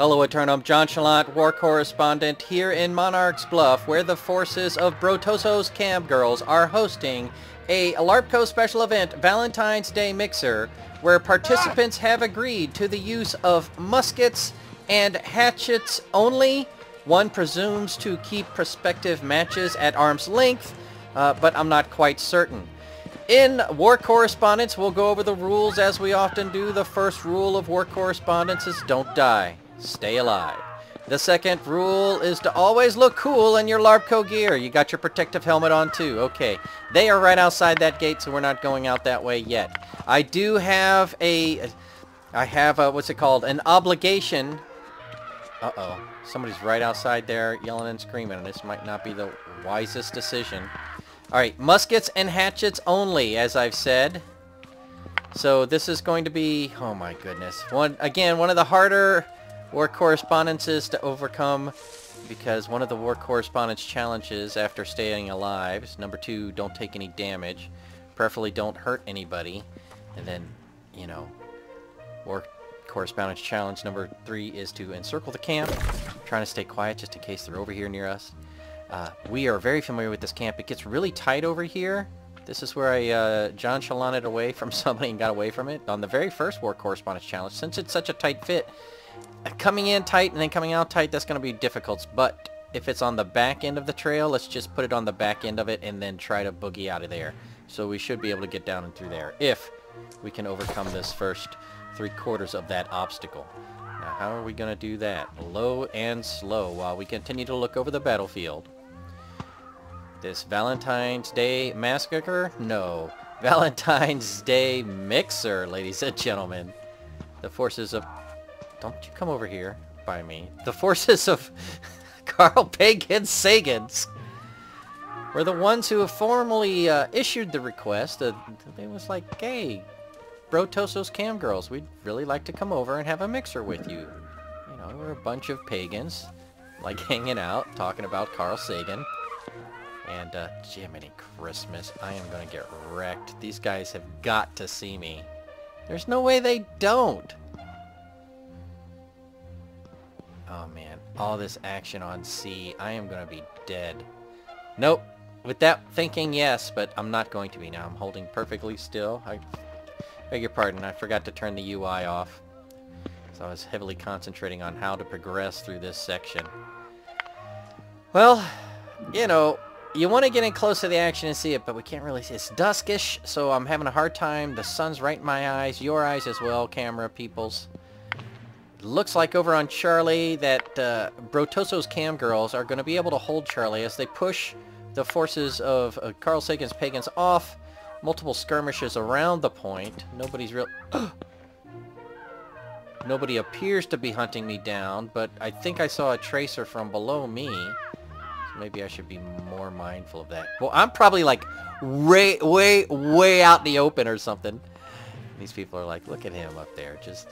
Hello Eternum, John Chalant, war correspondent here in Monarch's Bluff, where the forces of Brotoso's Cam Girls are hosting a LARPCO special event, Valentine's Day Mixer, where participants have agreed to the use of muskets and hatchets only. One presumes to keep prospective matches at arm's length, but I'm not quite certain. In War Correspondence, we'll go over the rules as we often do. The first rule of War Correspondence is don't die. Stay alive. The second rule is to always look cool in your LARPCO gear. You got your protective helmet on too. Okay. They are right outside that gate, so we're not going out that way yet. I do have what's it called? An obligation. Uh-oh. Somebody's right outside there yelling and screaming, and this might not be the wisest decision. Alright, muskets and hatchets only, as I've said. So this is going to be, oh my goodness. One of the harder war correspondences to overcome, because one of the war correspondence challenges after staying alive is number 2, don't take any damage. Preferably don't hurt anybody. And then, you know, war correspondence challenge number 3 is to encircle the camp. Trying to stay quiet just in case they're over here near us. We are very familiar with this camp. It gets really tight over here. This is where I John Chalanted away from somebody and got away from it on the very first War Correspondence Challenge. Since it's such a tight fit, coming in tight and then coming out tight, that's going to be difficult. But if it's on the back end of the trail, let's just put it on the back end of it and then try to boogie out of there. So we should be able to get down and through there if we can overcome this first 3/4 of that obstacle. Now, how are we going to do that? Low and slow while we continue to look over the battlefield. This Valentine's Day Massacre? No. Valentine's Day Mixer, ladies and gentlemen. The forces of... Don't you come over here by me. The forces of Carl Pagan Sagans were the ones who have formally issued the request. It was like, hey, Brotoso's Cam Girls, we'd really like to come over and have a mixer with you. You know, we're a bunch of pagans, like hanging out, talking about Carl Sagan. And, Jiminy Christmas, I am gonna get wrecked. These guys have got to see me. There's no way they don't. Oh, man. All this action on sea. I am gonna be dead. Nope. With that thinking, yes, but I'm not going to be now. I'm holding perfectly still. I beg your pardon. I forgot to turn the UI off. So I was heavily concentrating on how to progress through this section. Well, you know... You want to get in close to the action and see it, but we can't really see. It's duskish, so I'm having a hard time. The sun's right in my eyes, your eyes as well, camera peoples. Looks like over on Charlie that Brotoso's Cam Girls are going to be able to hold Charlie as they push the forces of Carl Sagan's Pagans off. Multiple skirmishes around the point. Nobody's real... Nobody appears to be hunting me down, but I think I saw a tracer from below me. Maybe I should be more mindful of that. Well, I'm probably like way out in the open or something. These people are like, look at him up there, just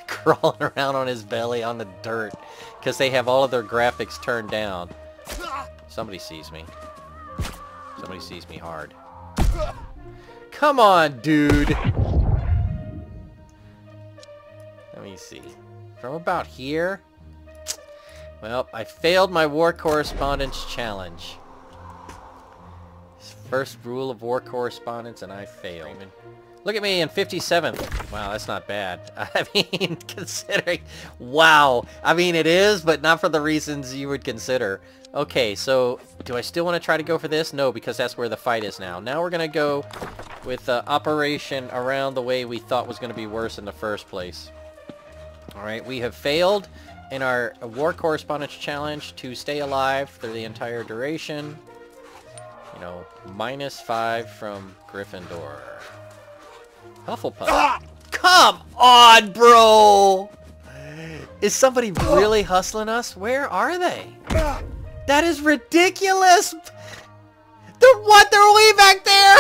crawling around on his belly on the dirt because they have all of their graphics turned down. Somebody sees me. Somebody sees me hard. Come on, dude. Let me see. From about here... Well, I failed my War Correspondence Challenge. First rule of War Correspondence, and I failed. Look at me in 57th. Wow, that's not bad. I mean, considering... Wow. I mean, it is, but not for the reasons you would consider. Okay, so do I still want to try to go for this? No, because that's where the fight is now. Now we're going to go with Operation around the way we thought was going to be worse in the first place. Alright, we have failed in our War Correspondence Challenge to stay alive through the entire duration. You know, -5 from Gryffindor. Hufflepuff. Ah! Come on, bro! Is somebody really hustling us? Where are they? That is ridiculous! What? They're way back there!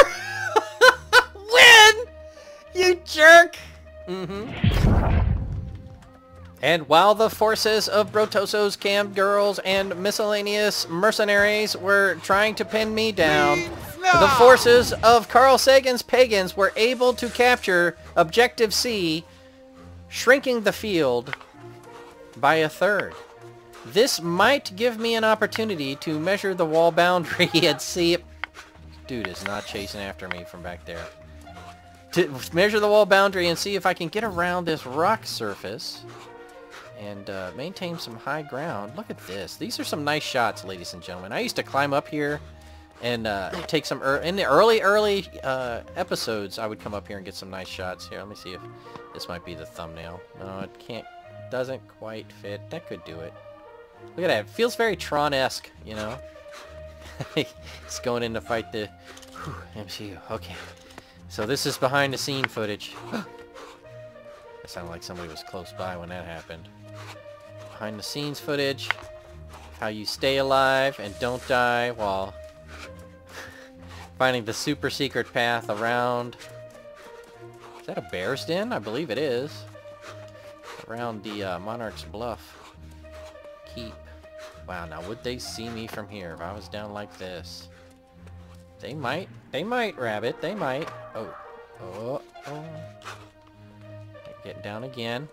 Win! You jerk! And while the forces of Brotoso's Cam Girls and miscellaneous mercenaries were trying to pin me down, the forces of Carl Sagan's Pagans were able to capture Objective C, shrinking the field by a third. This might give me an opportunity to measure the wall boundary and see if... Dude is not chasing after me from back there. To measure the wall boundary and see if I can get around this rock surface and maintain some high ground. Look at this. These are some nice shots, ladies and gentlemen. I used to climb up here and take some... in the early episodes, I would come up here and get some nice shots. Here, let me see if this might be the thumbnail. No, it can't... doesn't quite fit. That could do it. Look at that. It feels very Tron-esque, you know? It's going in to fight the MCU. Okay. So this is behind the scene footage. It sounded like somebody was close by when that happened. Behind the scenes footage. How you stay alive and don't die while finding the super secret path around... Is that a bear's den? I believe it is. Around the Monarch's Bluff Keep. Wow, now would they see me from here if I was down like this? They might. They might, Rabbit. They might. Oh. Get down again.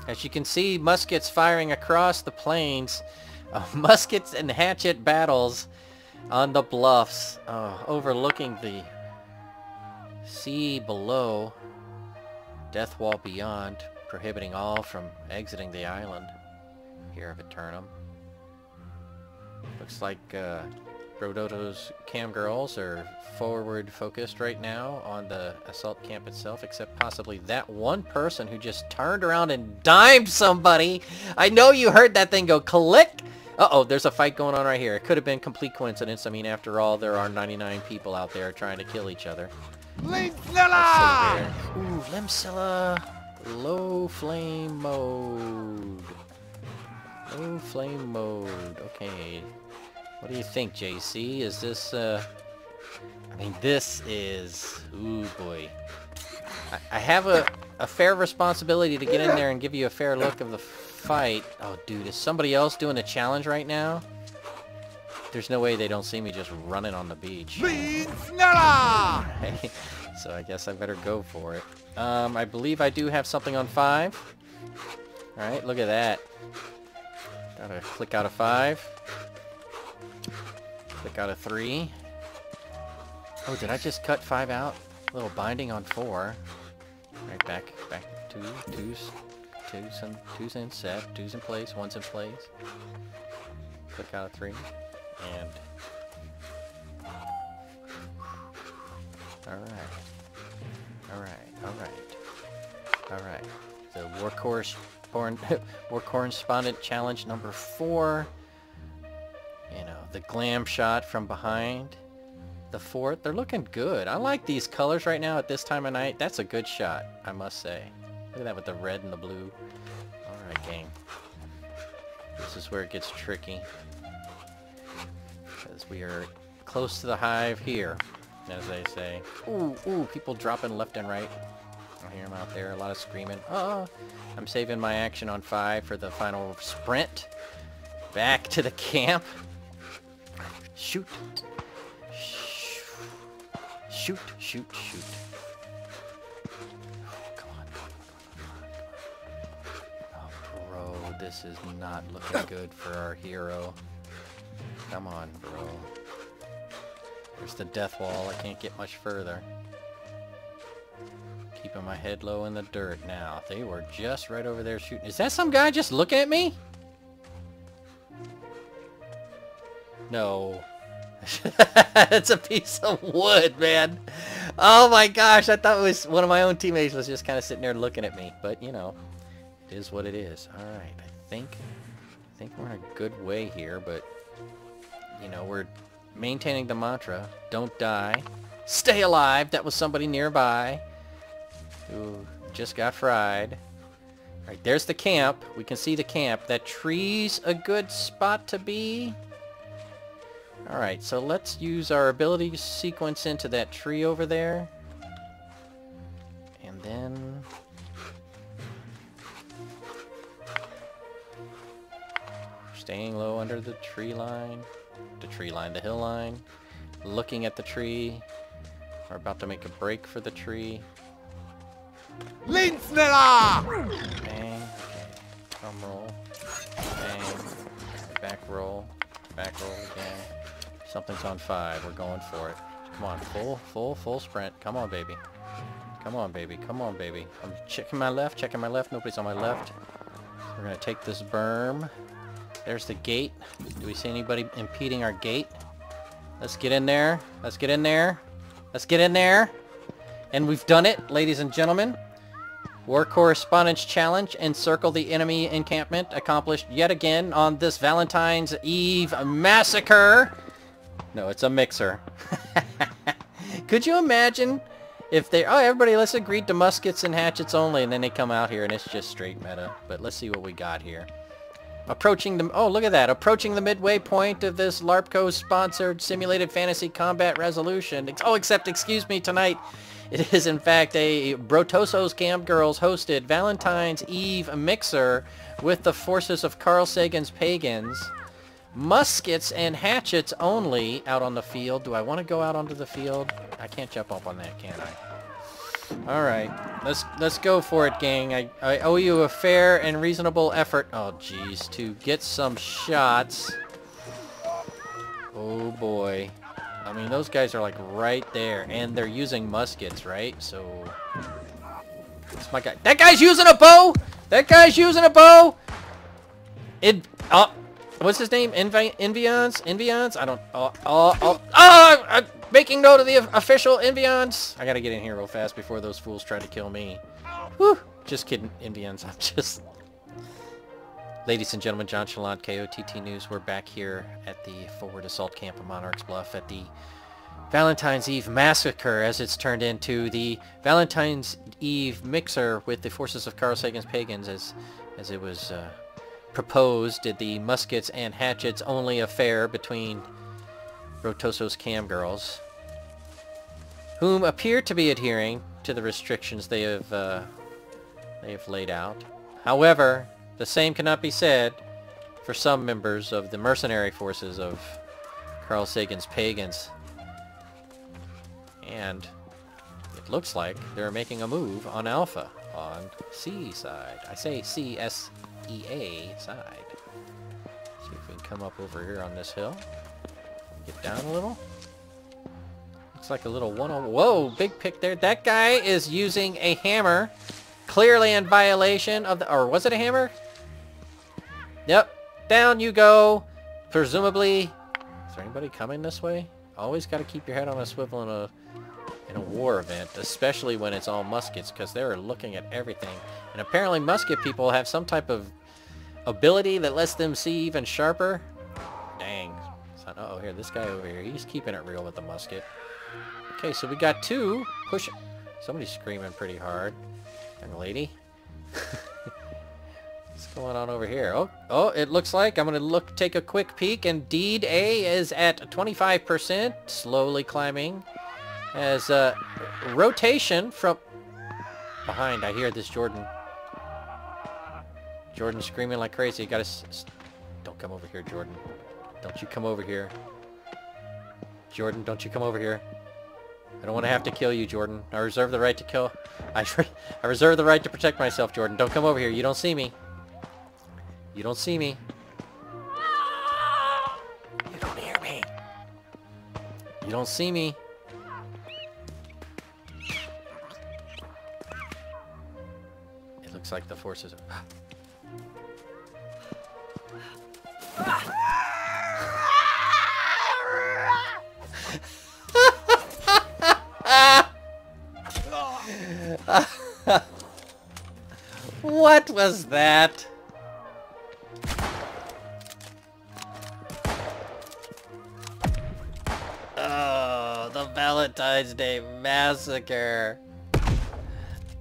As you can see, muskets firing across the plains. Muskets and hatchet battles on the bluffs, overlooking the sea below. Death wall beyond, prohibiting all from exiting the island here of Eternum. Looks like Brototo's cam girls are forward focused right now on the assault camp itself, except possibly that one person who just turned around and dimed somebody. I know you heard that thing go click. Uh-oh, there's a fight going on right here. It could have been complete coincidence. I mean, after all, there are 99 people out there trying to kill each other. Limsilla! Ooh, Limsilla. Low flame mode. Low flame mode. Okay. What do you think, JC? Is this, I mean, this is... Ooh, boy. I have a fair responsibility to get in there and give you a fair look of the fight. Oh, dude, is somebody else doing a challenge right now? There's no way they don't see me just running on the beach. Okay. So I guess I better go for it. I believe I do have something on 5. Alright, look at that. Gotta click out of 5. Click out of 3. Oh, did I just cut 5 out? A little binding on 4. Right, back 2, 2's in set, 2's in place, 1's in place. Click out of 3. And... Alright. The War Correspondent Challenge number 4. You know, the glam shot from behind. The fort. They're looking good. I like these colors right now at this time of night. That's a good shot, I must say. Look at that with the red and the blue. Alright, gang. This is where it gets tricky. Because we are close to the hive here, as they say. Ooh, people dropping left and right. I hear them out there. A lot of screaming. Oh, I'm saving my action on 5 for the final sprint. Back to the camp. Shoot. Shoot. Come on. Oh, bro, this is not looking good for our hero. Come on, bro. There's the death wall. I can't get much further. Keeping my head low in the dirt now. They were just right over there shooting. Is that some guy just looking at me? No. It's a piece of wood, man. Oh my gosh, I thought it was one of my own teammates was just kind of sitting there looking at me. But, you know, it is what it is. Alright, I think we're in a good way here, but, you know, we're maintaining the mantra. Don't die. Stay alive. That was somebody nearby who just got fried. Alright, there's the camp. We can see the camp. That tree's a good spot to be. Alright, so let's use our ability sequence into that tree over there. And then... staying low under the tree line. The hill line. Looking at the tree. We're about to make a break for the tree. Linsnella! Bang. Okay. Drum Back roll again. Something's on 5. We're going for it. Come on, full sprint. Come on, baby. Come on, baby. Come on, baby. I'm checking my left, Nobody's on my left. We're gonna take this berm. There's the gate. Do we see anybody impeding our gate? Let's get in there. Let's get in there. Let's get in there. And we've done it, ladies and gentlemen. War Correspondence Challenge, encircle the enemy encampment, accomplished yet again on this Valentine's Eve massacre. No, it's a mixer. Could you imagine if they... Oh, everybody, let's agree to muskets and hatchets only, and then they come out here and it's just straight meta. But let's see what we got here. Approaching the... Oh, look at that. Approaching the midway point of this LARPCO-sponsored simulated fantasy combat resolution. Oh, except, excuse me, tonight... It is, in fact, a Brotoso's Camp Girls hosted Valentine's Eve mixer with the forces of Carl Sagan's Pagans. Muskets and hatchets only out on the field. Do I want to go out onto the field? I can't jump up on that, can I? Alright, let's go for it, gang. I owe you a fair and reasonable effort. Oh, jeez, to get some shots. Oh, boy. I mean, those guys are like right there, and they're using muskets, right? So, it's my guy. That guy's using a bow. That guy's using a bow. What's his name? Envions? I don't. I'm making note of the official Envions. I gotta get in here real fast before those fools try to kill me. Whew. Just kidding, Envions. I'm just. Ladies and gentlemen, John Chalant, KOTT News. We're back here at the Forward Assault Camp of Monarch's Bluff at the Valentine's Eve Massacre, as it's turned into the Valentine's Eve Mixer with the forces of Carl Sagan's Pagans, as it was proposed. Did the muskets and hatchets only affair between Brotoso's Cam Girls, whom appear to be adhering to the restrictions they have laid out. However, the same cannot be said for some members of the mercenary forces of Carl Sagan's Pagans. And it looks like they're making a move on Alpha, on C side. I say C-S-E-A side. See if we can come up over here on this hill. Get down a little. Looks like a little one-on... Whoa, big pick there. That guy is using a hammer. Clearly in violation of the... Or was it a hammer? Yep. Down you go. Presumably... Is there anybody coming this way? Always got to keep your head on a swivel in a war event, especially when it's all muskets, because they're looking at everything. And apparently musket people have some type of ability that lets them see even sharper. Dang. Uh-oh, here, this guy over here, he's keeping it real with the musket. Okay, so we got two. Push. Somebody's screaming pretty hard. Young lady. What's going on over here? Oh, it looks like I'm going to take a quick peek. Indeed, A is at 25%, slowly climbing. As rotation from behind, I hear this Jordan. Jordan's screaming like crazy. You gotta... Don't come over here, Jordan. Don't you come over here. Jordan, don't you come over here. I don't want to have to kill you, Jordan. I reserve the right to kill... I reserve the right to protect myself, Jordan. Don't come over here. You don't see me. You don't see me. You don't hear me. You don't see me. It looks like the forces are... What was that? Oh, the Valentine's Day Massacre.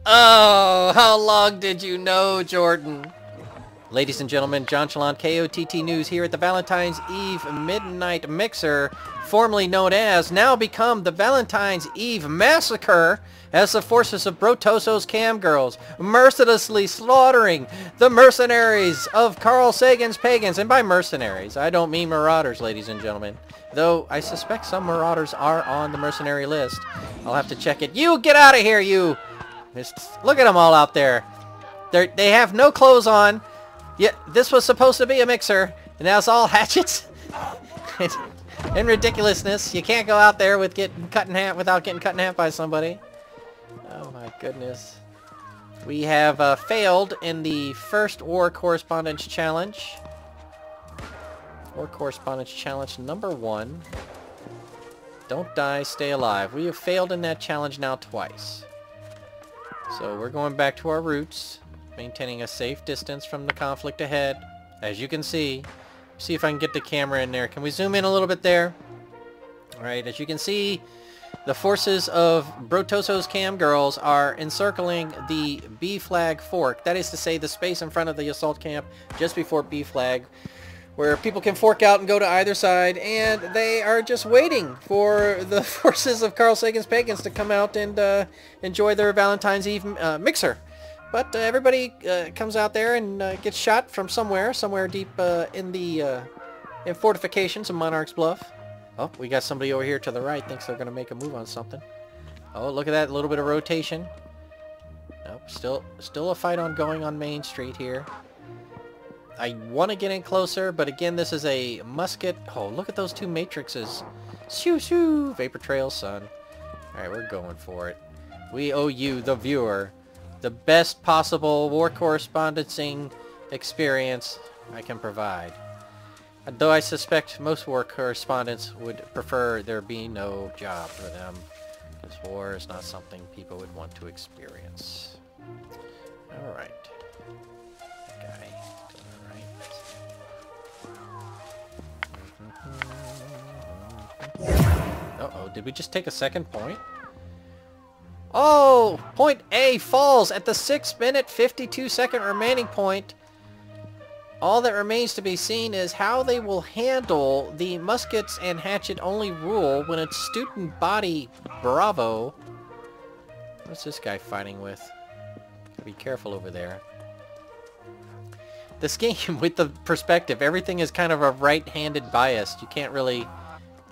Oh, how long did you know, Jordan? Ladies and gentlemen, John Chalant, KOTT News here at the Valentine's Eve Midnight Mixer, formerly known as, now become the Valentine's Eve Massacre, as the forces of Brotoso's Cam Girls mercilessly slaughtering the mercenaries of Carl Sagan's Pagans. And by mercenaries, I don't mean marauders, ladies and gentlemen. Though I suspect some marauders are on the mercenary list. I'll have to check it. You get out of here, you! Look at them all out there. They have no clothes on. Yeah, this was supposed to be a mixer, and now it's all hatchets. and ridiculousness. You can't go out there with getting cut in half without getting cut in half by somebody. Oh my goodness. We have failed in the first War Correspondence Challenge. War Correspondence Challenge number 1. Don't die, stay alive. We have failed in that challenge now twice. So we're going back to our roots, maintaining a safe distance from the conflict ahead. As you can see if I can get the camera in there. Can we zoom in a little bit there? Alright, as you can see, the forces of Brotoso's Cam Girls are encircling the B flag fork. That is to say, the space in front of the assault camp just before B flag, where people can fork out and go to either side, and they are just waiting for the forces of Carl Sagan's Pagans to come out and enjoy their Valentine's Eve mixer. But everybody comes out there and gets shot from somewhere deep in fortifications of Monarch's Bluff. Oh, we got somebody over here to the right, thinks they're going to make a move on something. Oh, look at that, a little bit of rotation. Nope, still a fight ongoing on Main Street here. I want to get in closer, but again, this is a musket. Oh, look at those two matrices. Shoo shoo! Vapor Trail, son. Alright, we're going for it. We owe you, the viewer, the best possible war correspondencing experience I can provide. Though I suspect most war correspondents would prefer there be no job for them, because war is not something people would want to experience. Alright. Guy to the right. Uh-oh, did we just take a second point? Oh! Point A falls at the 6-minute 52-second remaining point. All that remains to be seen is how they will handle the muskets and hatchet only rule when it's student body Bravo. What's this guy fighting with? Gotta be careful over there. This game, with the perspective, everything is kind of a right-handed bias. You can't really,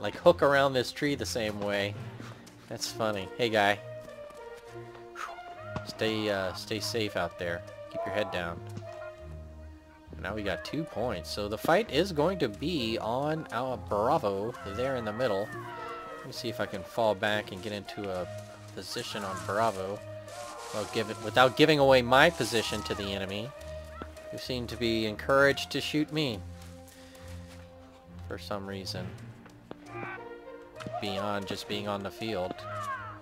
like, hook around this tree the same way. That's funny. Hey, guy. Stay safe out there. Keep your head down. Now we got 2 points. So the fight is going to be on our Bravo there in the middle. Let me see if I can fall back and get into a position on Bravo. Without giving away my position to the enemy, who seem to be encouraged to shoot me for some reason. Beyond just being on the field,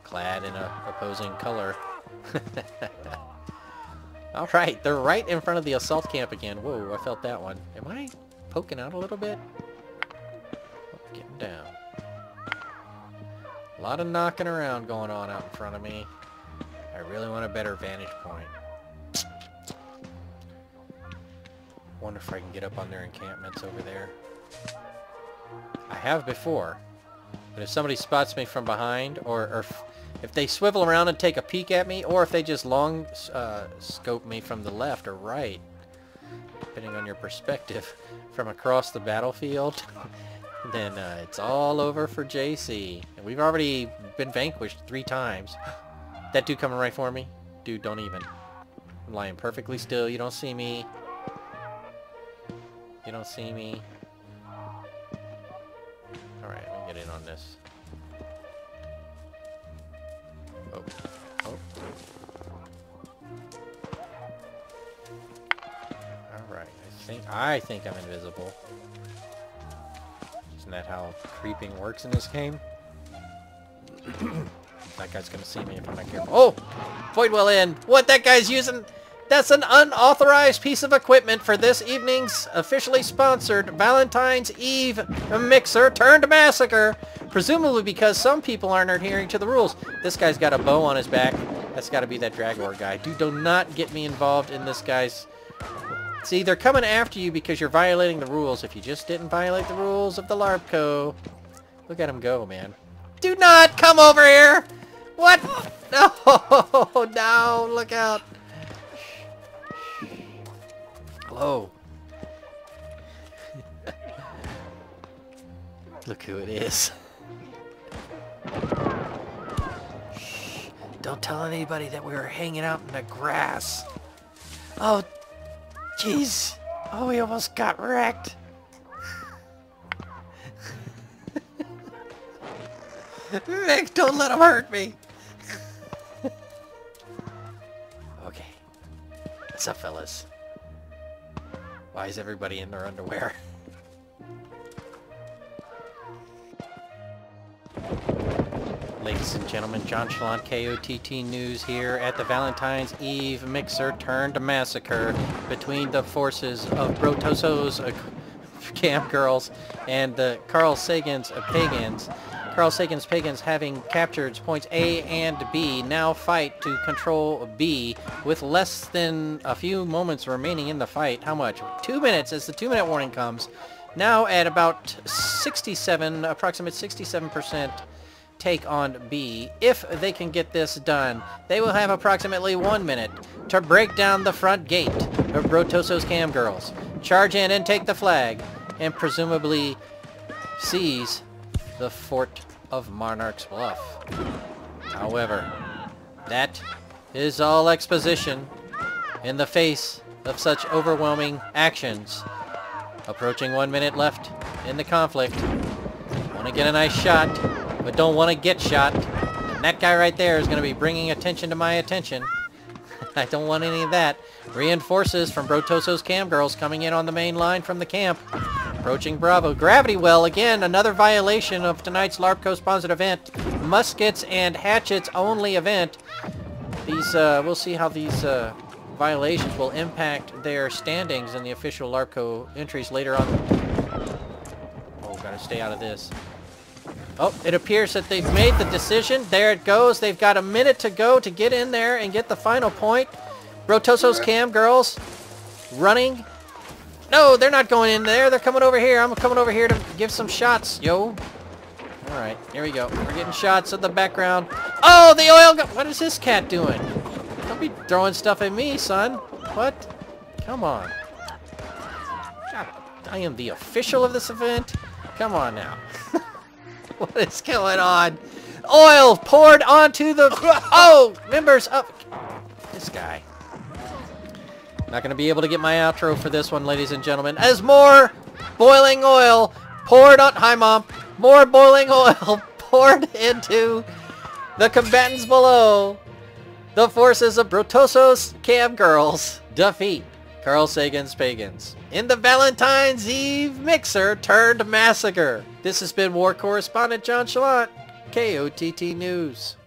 clad in a opposing color. Alright, they're right in front of the assault camp again. Whoa, I felt that one. Am I poking out a little bit? Oh, getting down. A lot of knocking around going on out in front of me. I really want a better vantage point. Wonder if I can get up on their encampments over there. I have before. But if somebody spots me from behind, or if they swivel around and take a peek at me, or if they just long scope me from the left or right, depending on your perspective, from across the battlefield, then it's all over for JC. And we've already been vanquished 3 times. That dude coming right for me? Dude, don't even. I'm lying perfectly still. You don't see me. You don't see me. Alright, let me get in on this. Oh. Oh. Alright, I think I'm invisible. Isn't that how creeping works in this game? That guy's gonna see me if I'm not careful. Oh! Void well in! What that guy's using? That's an unauthorized piece of equipment for this evening's officially sponsored Valentine's Eve mixer turned massacre. Presumably because some people aren't adhering to the rules. This guy's got a bow on his back. That's got to be that Dragor guy. Dude, do not get me involved in this guy's... See, they're coming after you because you're violating the rules. If you just didn't violate the rules of the LARPCO. Look at him go, man. Do not come over here! What? No! No! Look out! Hello. Look who it is. Shh. Don't tell anybody that we were hanging out in the grass. Oh, jeez. Oh, we almost got wrecked. Vic, don't let him hurt me. Okay. What's up, fellas? Why is everybody in their underwear? Ladies and gentlemen, John Chalant, KOTT News here at the Valentine's Eve Mixer turned massacre between the forces of Brotoso's camp girls and the Carl Sagan's pagans. Carl Sagan's pagans, having captured points A and B, now fight to control B with less than a few moments remaining in the fight. How much? 2 minutes as the 2-minute warning comes. Now at about 67, approximate 67% take on B. If they can get this done, they will have approximately 1 minute to break down the front gate of Brotoso's cam girls, charge in and take the flag, and presumably seize the fort of Monarch's Bluff. However, that is all exposition in the face of such overwhelming actions. Approaching 1 minute left in the conflict. Want to get a nice shot, but don't want to get shot. And that guy right there is going to be bringing attention to my attention. I don't want any of that. Reinforces from Brotoso's cam girls coming in on the main line from the camp. Approaching Bravo. Gravity well, again, another violation of tonight's LARPCO-sponsored event. Muskets and hatchets only event. These, we'll see how these violations will impact their standings in the official LARPCO entries later on. Oh, gotta stay out of this. Oh, it appears that they've made the decision. There it goes. They've got a minute to go to get in there and get the final point. Brotoso's cam girls running. No, they're not going in there. They're coming over here. I'm coming over here to give some shots, yo. All right, here we go. We're getting shots in the background. Oh, the oil gun. What is this cat doing? Don't be throwing stuff at me, son. What? Come on. God, I am the official of this event. Come on now. What is going on? Oil poured onto the... Oh, members up. This guy. Not going to be able to get my outro for this one, ladies and gentlemen. As more boiling oil poured on... Hi, Mom. More boiling oil poured into the combatants below. The forces of Brotoso's cam girls defeat Carl Sagan's pagans in the Valentine's Eve Mixer turned massacre. This has been War Correspondent John Chalant, KOTT News.